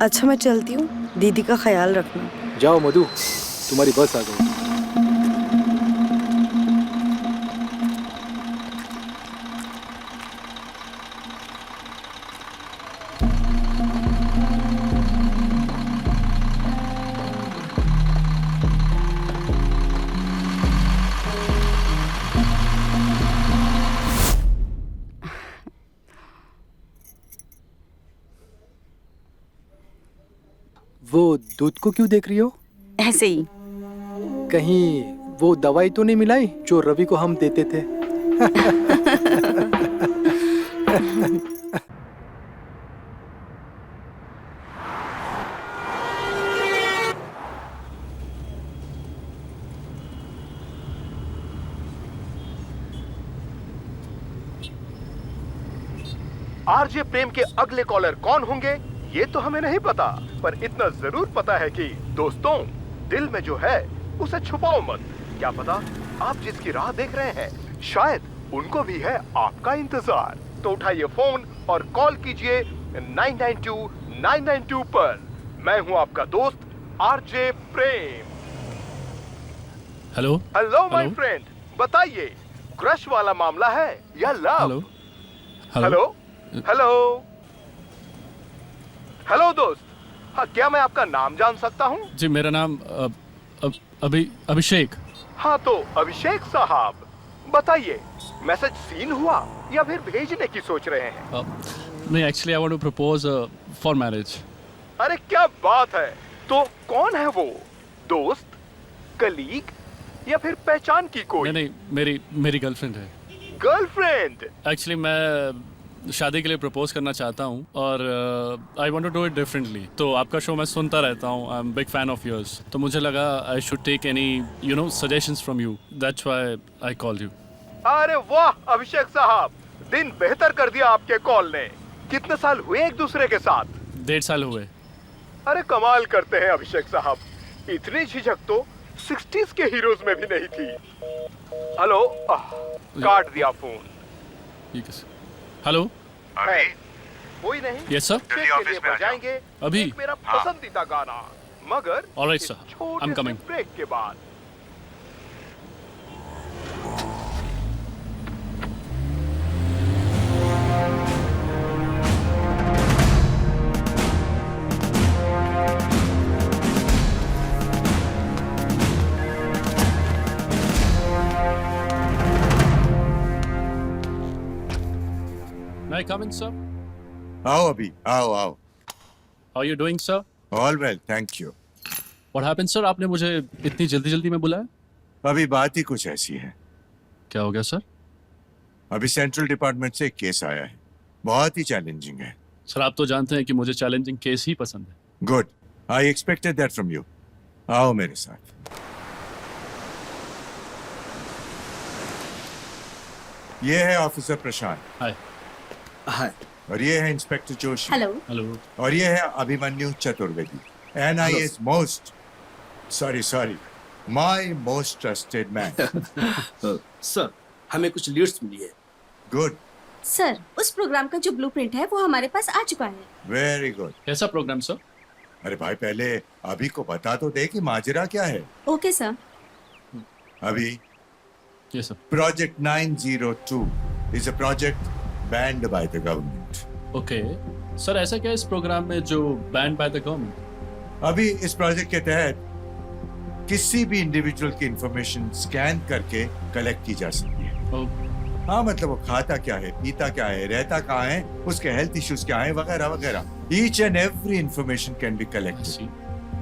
अच्छा मैं चलती हूँ, दीदी का ख्याल रखना। जाओ मधु, तुम्हारी बस आ गई। वो दूध को क्यों देख रही हो? ऐसे ही। कहीं वो दवाई तो नहीं मिलाई जो रवि को हम देते थे? आरजे प्रेम के अगले कॉलर कौन होंगे ये तो हमें नहीं पता, पर इतना जरूर पता है कि दोस्तों, दिल में जो है उसे छुपाओ मत। क्या पता आप जिसकी राह देख रहे हैं शायद उनको भी है आपका इंतजार। तो उठाइए फोन और कॉल कीजिए 992-992 पर। मैं हूं आपका दोस्त RJ Prem. Hello hello my friend, बताइए क्रश वाला मामला है या लव? हेलो हेलो हेलो दोस्त, हाँ क्या मैं आपका नाम जान सकता हूँ? जी मेरा नाम अभिषेक। हाँ तो अभिषेक साहब बताइए, मैसेज सीन हुआ या फिर भेजने की सोच रहे हैं? नहीं, actually I want to propose for marriage. अरे क्या बात है, तो कौन है वो? दोस्त, कलीग या फिर पहचान की कोई? नहीं, मेरी गर्लफ्रेंड है। गर्लफ्रेंड? एक्चुअली मैं शादी के लिए प्रपोज करना चाहता हूँ और I want to do it differently. तो आपका शो मैं सुनता रहता हूँ, I am big fan of yours, तो मुझे लगा I should take any suggestions from you, that's why I called you. अरे वाह अभिषेक साहब, दिन बेहतर कर दिया आपके कॉल ने। कितने साल हुए एक दूसरे के साथ? 1.5 साल हुए। अरे कमाल करते हैं अभिषेक साहब, इतनी झिझक तो 60s के हीरोज में भी नहीं थी। हेलो, काट दिया फोन। ठीक है। हेलो अभी कोई नहीं। यस सर, जल्दी ऑफिस में आ जाएंगे अभी। मेरा पसंदीदा गाना, मगर alright sir, I am coming. Break के बाद। I come in, sir? आओ अभी, आओ आओ। How are you doing, sir? All well, thank you. What happened, sir? आपने मुझे इतनी जल्दी में बुलाया? अभी बात ही कुछ ऐसी है। क्या हो गया, सर? अभी सेंट्रल डिपार्टमेंट से एक केस आया है, बहुत ही चैलेंजिंग है। सर, आप तो जानते हैं कि मुझे चैलेंजिंग केस ही पसंद है। Good, I expected that from you. आओ मेरे साथ। ये है ऑफिसर प्रशांत। हाय। हाय। और ये है इंस्पेक्टर जोशी। हेलो। हेलो। और ये है Abhimanyu Chaturvedi, NIA's my most trusted man। Sir, हमें कुछ लीड्स मिली है। गुड, सर, उस प्रोग्राम का जो ब्लूप्रिंट है वो हमारे पास आ चुका है। Very good. कैसा प्रोग्राम, सर? अरे भाई, पहले अभी को बता तो दे कि माजरा क्या है। Okay sir. अभी Yes, sir. Project 902 is a project banned by the government. Okay. Sir, ऐसा क्या है इस प्रोग्राम में जो banned by the government? अभी इस प्रोजेक्ट के तहत किसी भी इंडिविजुअल की इंफॉर्मेशन स्कैन करके कलेक्ट की जा सकती है। Oh, हाँ, मतलब वो खाता क्या है, पीता क्या है, रहता कहाँ है, उसके हेल्थ इश्यूज क्या है, वगैरह वगैरह। Each and every information can be I collected, see.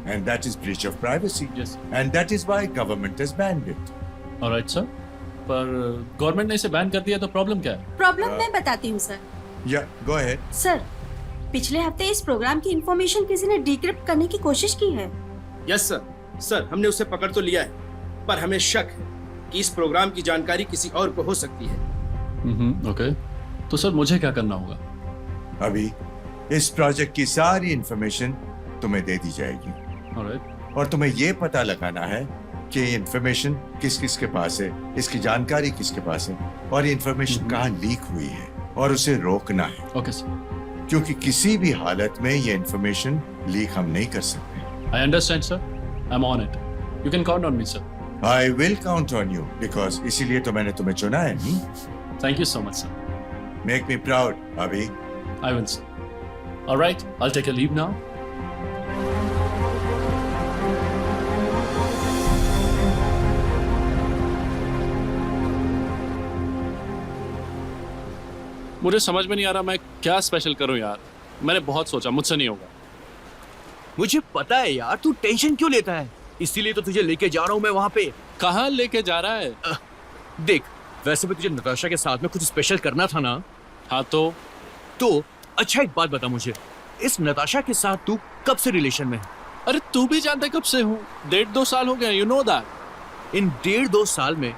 and that is breach of privacy. Yes. And that is why government has banned it. All right, sir. पर गवर्नमेंट ने इसे बैन कर दिया तो प्रॉब्लम क्या है? प्रॉब्लम मैं बताती हूँ sir. Yeah, go ahead. Sir, पिछले हफ्ते इस प्रोग्राम की इंफॉर्मेशन किसी ने डिक्रिप्ट करने की कोशिश की है। Yes sir. सर, हमने उसे पकड़ तो लिया है, पर हमें शक है कि इस प्रोग्राम की जानकारी किसी और को हो सकती है। ओके। तो सर, मुझे क्या करना होगा? अभी इस प्रोजेक्ट की सारी इंफॉर्मेशन तुम्हें दे दी जाएगी। Alright. और तुम्हें ये पता लगाना है कि ये इंफॉर्मेशन किस किस के पास है, इसकी जानकारी किसके पास है, और ये इंफॉर्मेशन कहाँ लीक हुई है, और उसे रोकना है। Okay sir. क्योंकि किसी भी हालत में ये इंफॉर्मेशन लीक हम नहीं कर सकते। I understand sir. I am on it. You can count on me sir. I will count on you, because इसीलिए तो मैंने तुम्हें चुना है। Thank you so much sir. Make me proud अभी। I will sir. Alright, I will take a leave now. मुझे समझ में नहीं आ रहा मैं क्या स्पेशल करूं यार। मैंने बहुत सोचा, मुझसे नहीं होगा। मुझे पता है यार, तू टेंशन क्यों लेता है, इसीलिए तो तुझे लेके जा रहा हूँ मैं वहाँ पे। कहाँ लेके जा रहा है? देख, वैसे भी तुझे नताशा के साथ में कुछ स्पेशल करना था ना। हाँ तो अच्छा एक बात बता मुझे, इस नताशा के साथ तू कब से रिलेशन में है? अरे तू भी जानता है कब से हूँ, 1.5-2 साल हो गए, यू नो दैट। इन 1.5-2 साल में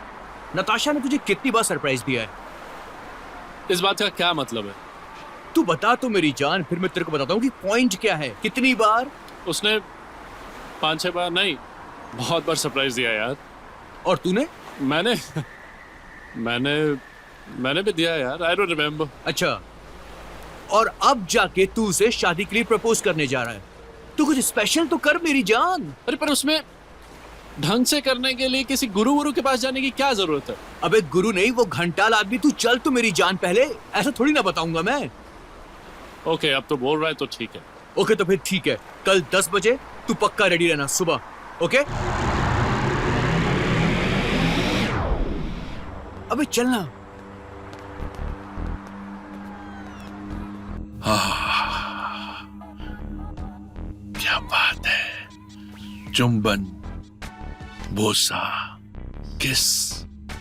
नताशा ने तुझे कितनी बार सरप्राइज दिया है? इस बात का क्या मतलब है? तू बता तो मेरी जान, फिर मैं तेरे को बताता हूँ कि पॉइंट क्या है। कितनी बार? उसने 5-6 बार नहीं, बहुत बार सरप्राइज दिया यार। और तूने? मैंने भी दिया यार। I don't remember. अच्छा, और अब जाके तू उसे शादी के लिए प्रपोज करने जा रहा है? तू कुछ स्पेशल तो कर मेरी जान। अरे पर उसमें ढंग से करने के लिए किसी गुरु के पास जाने की क्या जरूरत है? अबे गुरु नहीं, वो घंटाल आदमी। तू चल तो मेरी जान पहले, ऐसा थोड़ी ना बताऊंगा मैं। ओके, अब तो बोल रहा है तो ठीक है। ओके तो फिर ठीक है, कल 10 बजे तू पक्का रेडी रहना सुबह। ओके? अबे चलना। क्या बात है, चुंबन, बोसा, किस,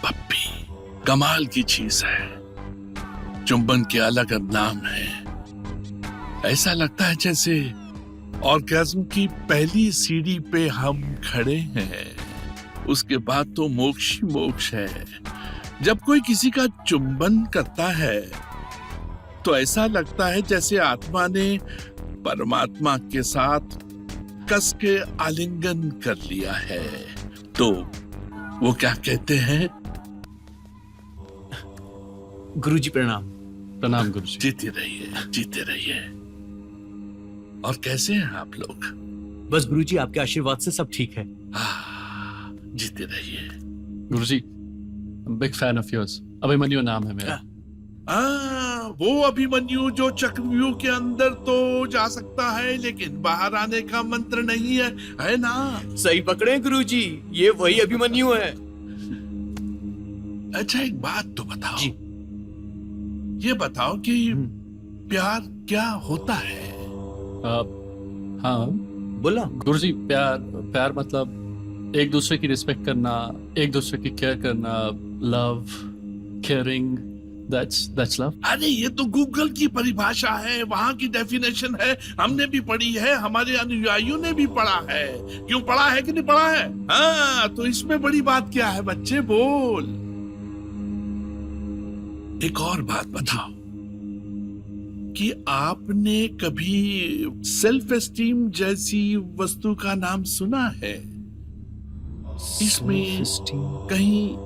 पप्पी, कमाल की चीज है। चुंबन के अलग अलग नाम है। ऐसा लगता है जैसे ऑर्गेज्म की पहली सीढ़ी पे हम खड़े हैं, उसके बाद तो मोक्ष ही मोक्ष है। जब कोई किसी का चुंबन करता है तो ऐसा लगता है जैसे आत्मा ने परमात्मा के साथ कस के आलिंगन कर लिया है। तो वो क्या कहते हैं? गुरुजी प्रणाम। प्रणाम गुरुजी। जीते रहिए, जीते रहिए। और कैसे हैं आप लोग? बस गुरुजी आपके आशीर्वाद से सब ठीक है। जीते रहिए। Guruji, big fan of yours. Abhimanyu नाम है मेरा। वो अभिमन्यु जो चक्रव्यूह के अंदर तो जा सकता है लेकिन बाहर आने का मंत्र नहीं है ना? सही पकड़े गुरुजी, ये वही अभिमन्यु है। अच्छा एक बात तो बताओ जी। ये बताओ कि प्यार क्या होता है? हाँ बोला गुरुजी, प्यार मतलब एक दूसरे की रिस्पेक्ट करना, एक दूसरे की केयर करना, लव, केयरिंग, दैट्स लव। अरे ये तो गूगल की परिभाषा है, वहाँ की डेफिनेशन है, हमने भी पढ़ी है, हमारे अनुयायियों ने भी पढ़ा है। क्यों पढ़ा है कि नहीं पढ़ा है? हाँ, तो इसमें बड़ी बात क्या है बच्चे, बोल। एक और बात बताओ कि आपने कभी सेल्फ एस्टीम जैसी वस्तु का नाम सुना है? इसमें कहीं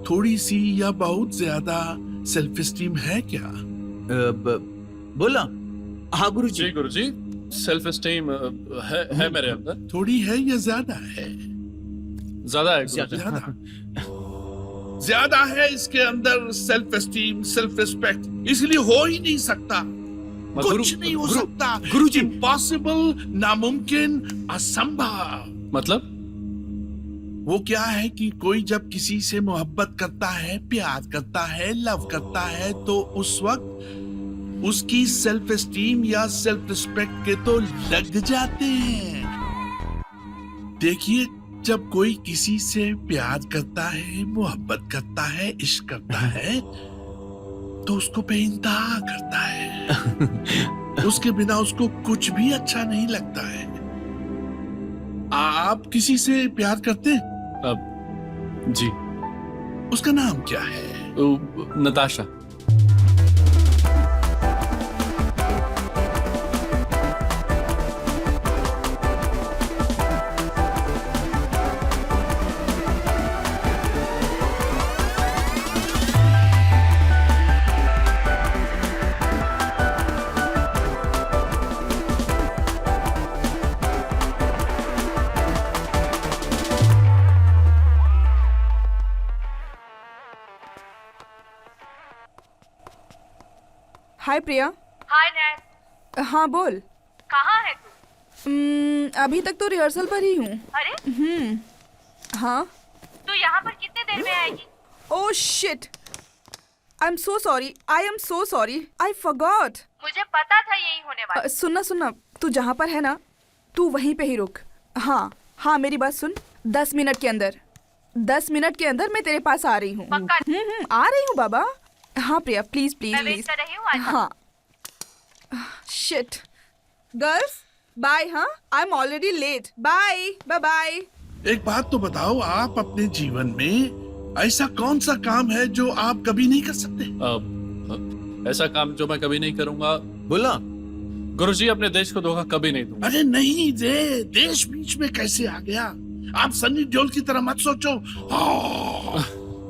थोड़ी सी या बहुत ज्यादा सेल्फ एस्टीम है क्या? बोला हाँ गुरुजी। जी गुरुजी, सेल्फ एस्टीम है मेरे अंदर। थोड़ी है या ज्यादा है? ज्यादा है गुरुजी। ज्यादा है इसके अंदर सेल्फ एस्टीम, सेल्फ रिस्पेक्ट, इसलिए हो ही नहीं सकता, कुछ नहीं हो सकता। गुरुजी, इम्पॉसिबल, नामुमकिन, असंभव। मतलब वो क्या है कि कोई जब किसी से मोहब्बत करता है, प्यार करता है, लव करता है, तो उस वक्त उसकी सेल्फ एस्टीम या सेल्फ रिस्पेक्ट के तो लग जाते हैं। देखिए, जब कोई किसी से प्यार करता है, मोहब्बत करता है, इश्क करता है, तो उसको बेइंतहा करता है। उसके बिना उसको कुछ भी अच्छा नहीं लगता है। आप किसी से प्यार करते हैं? जी। उसका नाम क्या है? नताशा। हाय प्रिया। हाय नैन। हाँ बोल। कहाँ है तू? अभी तक तो रिहर्सल पर ही हूँ। अरे हाँ। तू यहाँ पर कितने देर में आएगी? Oh shit, I am so sorry, I am so sorry, I forgot. मुझे पता था यही होने वाला। सुनना, तू जहाँ पर है ना, तू वहीं पे ही रुक। हाँ मेरी बात सुन, 10 मिनट के अंदर 10 मिनट के अंदर मैं तेरे पास आ रही हूँ। आ रही हूँ बाबा। हाँ प्रिया, प्लीज प्लीज मैं वेट कर रही हूँ। हाँ शिट गर्ल्स, बाय। हाँ, I am already late. Bye bye bye. एक बात तो बताओ, आप अपने जीवन में ऐसा कौन सा काम है जो आप कभी नहीं कर सकते? ऐसा काम जो मैं कभी नहीं करूंगा। बोला गुरुजी, अपने देश को धोखा कभी नहीं दूंगा। अरे नहीं रे, देश बीच में कैसे आ गया? आप सन्नी देओल की तरह मत सोचो।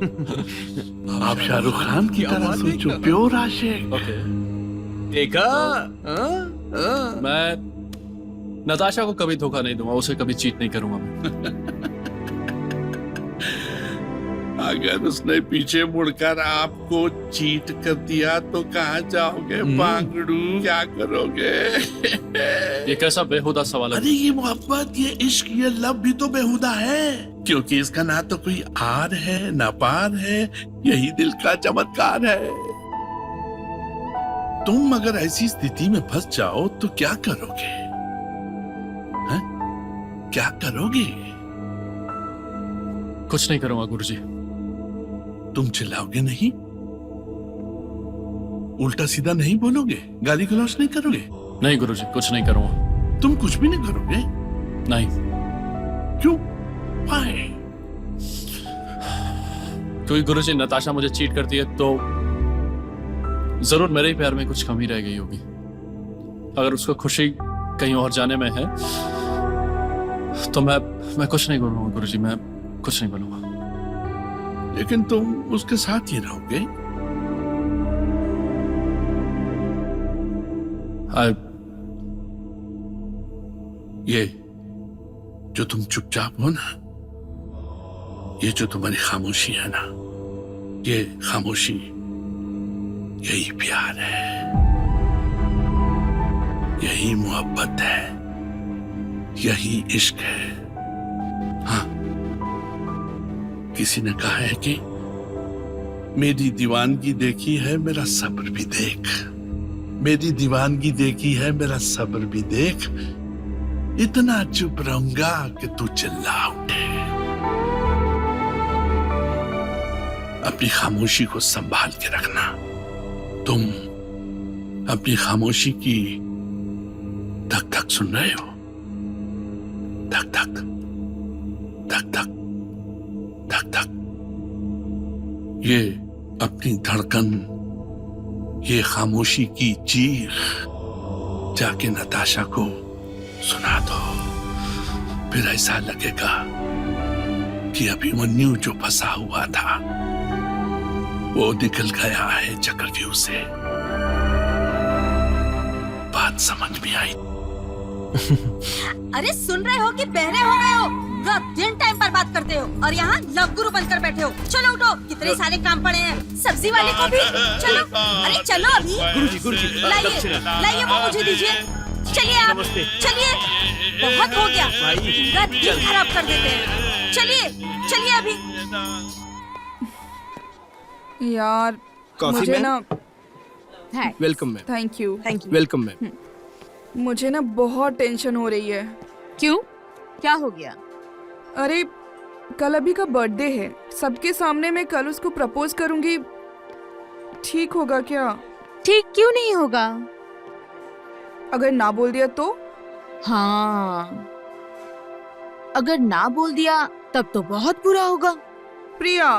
आप शाहरुख खान की तरह सोचो, प्योर आशिक। ओके, देखा? मैं नताशा को कभी धोखा नहीं दूंगा, उसे कभी चीट नहीं करूंगा मैं। अगर उसने पीछे मुड़कर आपको चीट कर दिया तो कहाँ जाओगे पांगड़ू? क्या करोगे? ये कैसा बेहुदा सवाल है? अरे ये मोहब्बत, ये इश्क, ये लव भी तो बेहुदा है, क्योंकि इसका ना तो कोई आर है ना पार है, यही दिल का चमत्कार है। तुम अगर ऐसी स्थिति में फंस जाओ तो क्या करोगे? हैं? क्या करोगे? कुछ नहीं करूंगा गुरुजी। तुम चिल्लाओगे नहीं? उल्टा सीधा नहीं बोलोगे? गाली गलौज नहीं करोगे? नहीं गुरुजी, कुछ नहीं करूंगा। तुम कुछ भी नहीं करोगे? नहीं। क्यों? Why? क्योंकि गुरुजी, नताशा मुझे चीट करती है तो जरूर मेरे ही प्यार में कुछ कमी रह गई होगी। अगर उसको खुशी कहीं और जाने में है तो मैं कुछ नहीं बोलूंगा गुरुजी, मैं कुछ नहीं बोलूंगा। लेकिन तुम उसके साथ ही रहोगे? ये जो तुम चुपचाप हो ना, ये जो तुम्हारी खामोशी है ना, ये खामोशी यही प्यार है, यही मोहब्बत है, यही इश्क है। हाँ, किसी ने कहा है कि मेरी दीवानगी देखी है, मेरा सब्र भी देख। मेरी दीवानगी देखी है, मेरा सब्र भी देख। इतना चुप रहूंगा कि तू चिल्ला उठे। अपनी खामोशी को संभाल के रखना। तुम अपनी खामोशी की धक धक सुन रहे हो? धक धक धक धक धक धक। ये अपनी धड़कन, ये खामोशी की चीख जाके नताशा को सुना दो। फिर ऐसा लगेगा कि अभिमन्यु जो फंसा हुआ था वो निकल गया है चक्रव्यूह से। बात समझ में आई? अरे सुन रहे हो कि बहरे हो गए हो? रात दिन टाइम पर बात करते हो और यहाँ लव गुरु बनकर बैठे हो। चलो उठो, कितने सारे काम पड़े हैं। सब्जी वाले को भी चलो। अरे चलो अभी। गुरुजी लाइए वो मुझे दीजिए। चलिए आप, चलिए। बहुत हो गया, पूरा दिन खराब कर देते हैं। चलिए अभी। यार कॉफी मुझे मैम? ना welcome ma'am. Thank you. Welcome ma'am. मुझे ना बहुत टेंशन हो रही है। क्यों, क्या हो गया? अरे कल अभी का बर्थडे है, सबके सामने मैं कल उसको प्रपोज करूंगी, ठीक होगा क्या? ठीक क्यों नहीं होगा? अगर ना बोल दिया तो? हाँ, अगर ना बोल दिया तब तो बहुत बुरा होगा। प्रिया